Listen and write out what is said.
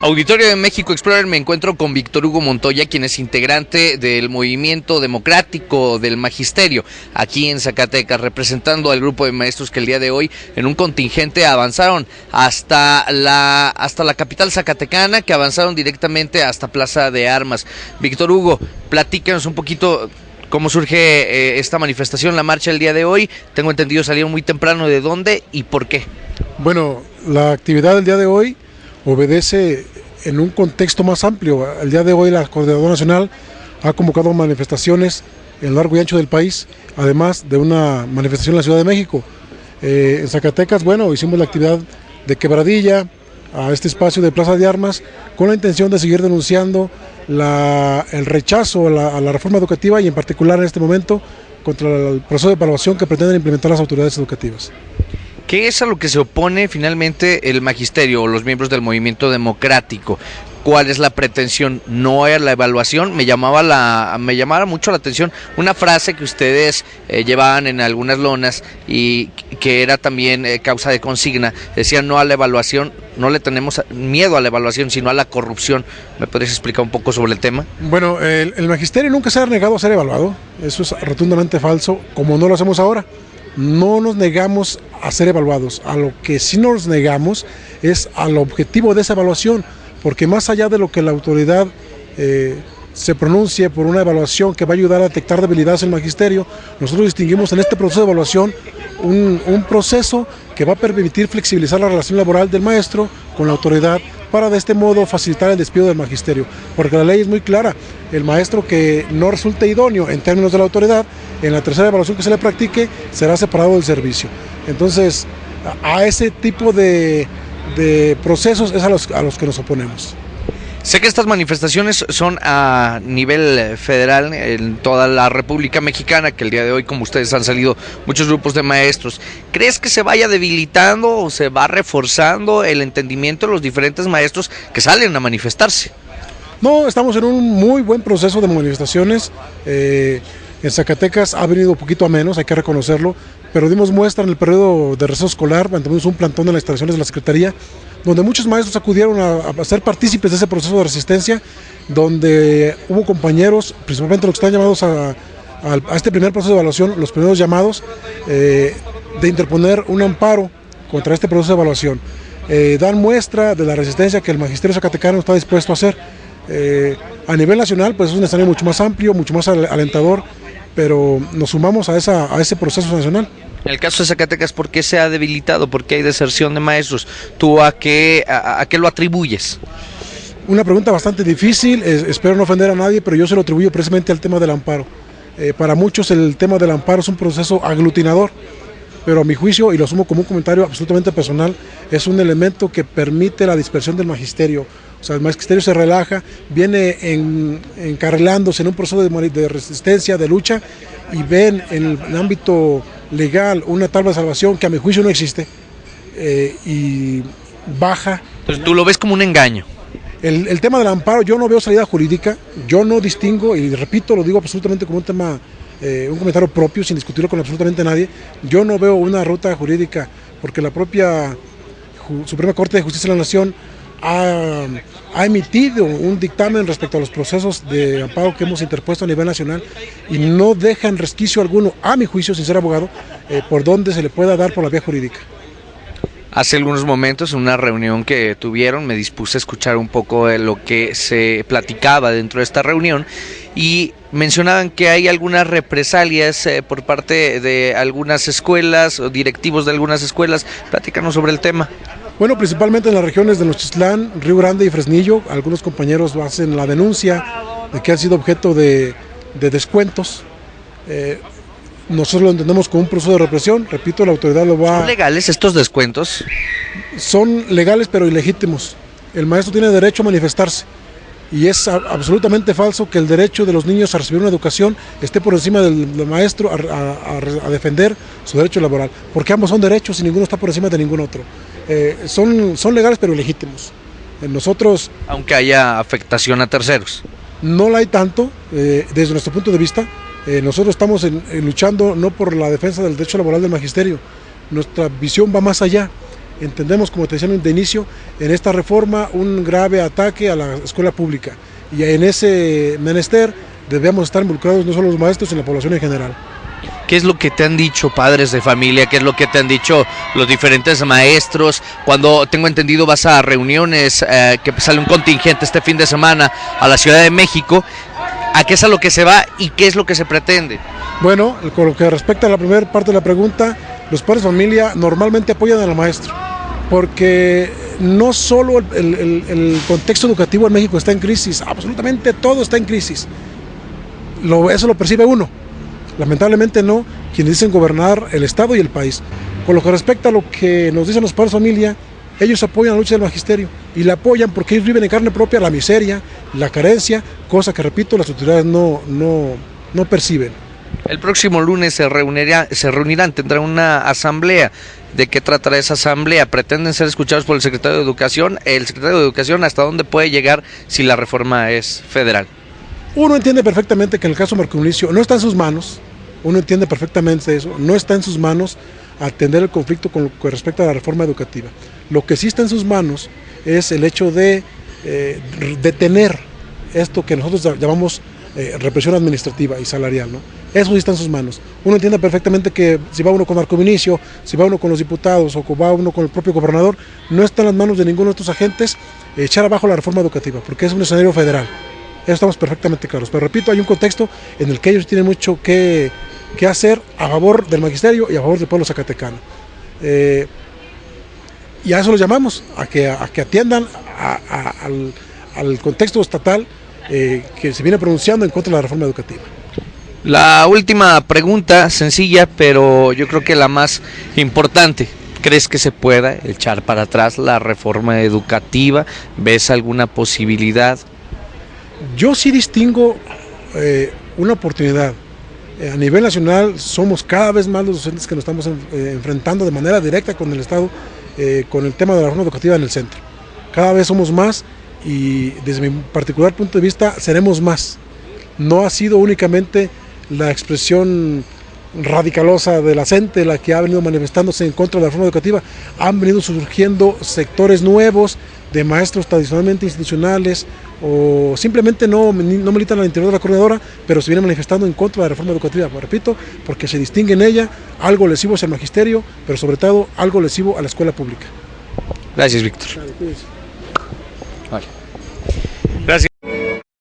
Auditorio de México Explorer, me encuentro con Víctor Hugo Montoya, quien es integrante del Movimiento Democrático del Magisterio, aquí en Zacatecas, representando al grupo de maestros que el día de hoy, en un contingente, avanzaron hasta la capital zacatecana, que avanzaron directamente hasta Plaza de Armas. Víctor Hugo, platícanos un poquito cómo surge esta manifestación, la marcha el día de hoy. Tengo entendido salieron muy temprano, ¿de dónde y por qué? Bueno, la actividad del día de hoy obedece en un contexto más amplio. El día de hoy la Coordinadora Nacional ha convocado manifestaciones en largo y ancho del país, además de una manifestación en la Ciudad de México. En Zacatecas, bueno, hicimos la actividad de quebradilla a este espacio de Plaza de Armas con la intención de seguir denunciando el rechazo a la reforma educativa y en particular en este momento contra el proceso de evaluación que pretenden implementar las autoridades educativas. ¿Qué es a lo que se opone finalmente el magisterio o los miembros del movimiento democrático? ¿Cuál es la pretensión? No es la evaluación. Me llamaba mucho la atención una frase que ustedes llevaban en algunas lonas y que era también causa de consigna. Decían no a la evaluación, no le tenemos miedo a la evaluación, sino a la corrupción. ¿Me podrías explicar un poco sobre el tema? Bueno, el magisterio nunca se ha negado a ser evaluado. Eso es rotundamente falso, como no lo hacemos ahora. No nos negamos a ser evaluados. A lo que sí nos negamos es al objetivo de esa evaluación, porque más allá de lo que la autoridad se pronuncie por una evaluación que va a ayudar a detectar debilidades en el magisterio, nosotros distinguimos en este proceso de evaluación un proceso que va a permitir flexibilizar la relación laboral del maestro con la autoridad para de este modo facilitar el despido del magisterio, porque la ley es muy clara. El maestro que no resulte idóneo en términos de la autoridad, en la tercera evaluación que se le practique, será separado del servicio. Entonces, a ese tipo de procesos es a los que nos oponemos. Sé que estas manifestaciones son a nivel federal en toda la República Mexicana, que el día de hoy, como ustedes, han salido muchos grupos de maestros. ¿Crees que se vaya debilitando o se va reforzando el entendimiento de los diferentes maestros que salen a manifestarse? No, estamos en un muy buen proceso de manifestaciones. En Zacatecas ha venido un poquito a menos, hay que reconocerlo, pero dimos muestra en el periodo de receso escolar, mantuvimos un plantón en las instalaciones de la Secretaría, donde muchos maestros acudieron a ser partícipes de ese proceso de resistencia, donde hubo compañeros, principalmente los que están llamados a este primer proceso de evaluación, los primeros llamados, de interponer un amparo contra este proceso de evaluación. Dan muestra de la resistencia que el magisterio zacatecano está dispuesto a hacer. A nivel nacional, pues es un escenario mucho más amplio, mucho más alentador, pero nos sumamos a ese proceso nacional. En el caso de Zacatecas, ¿por qué se ha debilitado? ¿Por qué hay deserción de maestros? ¿Tú a qué lo atribuyes? Una pregunta bastante difícil, espero no ofender a nadie, pero yo se lo atribuyo precisamente al tema del amparo. Para muchos el tema del amparo es un proceso aglutinador, pero a mi juicio, y lo asumo como un comentario absolutamente personal, es un elemento que permite la dispersión del magisterio. O sea, el magisterio se relaja, viene encarrilándose en un proceso de resistencia, de lucha, y ven en el ámbito legal una tabla de salvación que a mi juicio no existe, y baja. Entonces tú lo ves como un engaño. El tema del amparo, yo no veo salida jurídica, yo no distingo, y repito, lo digo absolutamente como un tema, un comentario propio, sin discutirlo con absolutamente nadie, yo no veo una ruta jurídica, porque la propia Suprema Corte de Justicia de la Nación ha emitido un dictamen respecto a los procesos de amparo que hemos interpuesto a nivel nacional y no dejan resquicio alguno, a mi juicio, sin ser abogado, por donde se le pueda dar por la vía jurídica. Hace algunos momentos, en una reunión que tuvieron, me dispuse a escuchar un poco de lo que se platicaba dentro de esta reunión y mencionaban que hay algunas represalias por parte de algunas escuelas o directivos de algunas escuelas. Platícanos sobre el tema. Bueno, principalmente en las regiones de Nochistlán, Río Grande y Fresnillo, algunos compañeros hacen la denuncia de que han sido objeto de descuentos. Nosotros lo entendemos como un proceso de represión, repito, la autoridad lo va... ¿Son legales estos descuentos? Son legales pero ilegítimos. El maestro tiene derecho a manifestarse y es absolutamente falso que el derecho de los niños a recibir una educación esté por encima del maestro a defender su derecho laboral, porque ambos son derechos y ninguno está por encima de ningún otro. Son legales pero ilegítimos. Nosotros... Aunque haya afectación a terceros. No la hay tanto, desde nuestro punto de vista. Nosotros estamos luchando no por la defensa del derecho laboral del magisterio, nuestra visión va más allá. entendemos, como te decía de inicio, en esta reforma un grave ataque a la escuela pública, y en ese menester debemos estar involucrados no solo los maestros, sino la población en general. ¿Qué es lo que te han dicho padres de familia? ¿Qué es lo que te han dicho los diferentes maestros? Cuando tengo entendido vas a reuniones, que sale un contingente este fin de semana a la Ciudad de México, ¿a qué es a lo que se va y qué es lo que se pretende? Bueno, con lo que respecta a la primera parte de la pregunta, los padres de familia normalmente apoyan al maestro, porque no solo el contexto educativo en México está en crisis, absolutamente todo está en crisis. Eso lo percibe uno. Lamentablemente no quienes dicen gobernar el Estado y el país. Con lo que respecta a lo que nos dicen los padres de familia, ellos apoyan la lucha del magisterio y la apoyan porque ellos viven en carne propia la miseria, la carencia, cosa que, repito, las autoridades no perciben. El próximo lunes se reunirán, tendrán una asamblea. ¿De qué tratará esa asamblea? ¿Pretenden ser escuchados por el secretario de Educación? ¿El secretario de Educación hasta dónde puede llegar si la reforma es federal? Uno entiende perfectamente que en el caso de Marco Mauricio no está en sus manos, uno entiende perfectamente eso, no está en sus manos atender el conflicto con lo que respecta a la reforma educativa. Lo que sí está en sus manos es el hecho de detener esto que nosotros llamamos represión administrativa y salarial, ¿no? Eso sí está en sus manos. Uno entiende perfectamente que si va uno con Marco Mauricio, si va uno con los diputados o va uno con el propio gobernador, no está en las manos de ninguno de estos agentes echar abajo la reforma educativa, porque es un escenario federal. Eso estamos perfectamente claros, pero repito, hay un contexto en el que ellos tienen mucho que hacer a favor del magisterio y a favor del pueblo zacatecano. Y a eso los llamamos, a que atiendan al contexto estatal que se viene pronunciando en contra de la reforma educativa. La última pregunta, sencilla, pero yo creo que la más importante. ¿Crees que se pueda echar para atrás la reforma educativa? ¿Ves alguna posibilidad? Yo sí distingo una oportunidad. A nivel nacional somos cada vez más los docentes que nos estamos enfrentando de manera directa con el Estado, con el tema de la reforma educativa en el centro. Cada vez somos más y desde mi particular punto de vista seremos más. No ha sido únicamente la expresión radicalosa de la CENTE la que ha venido manifestándose en contra de la reforma educativa. Han venido surgiendo sectores nuevos de maestros tradicionalmente institucionales o simplemente no militan al interior de la coordinadora, pero se vienen manifestando en contra de la reforma educativa, repito, porque se distingue en ella algo lesivo hacia el magisterio, pero sobre todo algo lesivo a la escuela pública. Gracias, Víctor. Vale.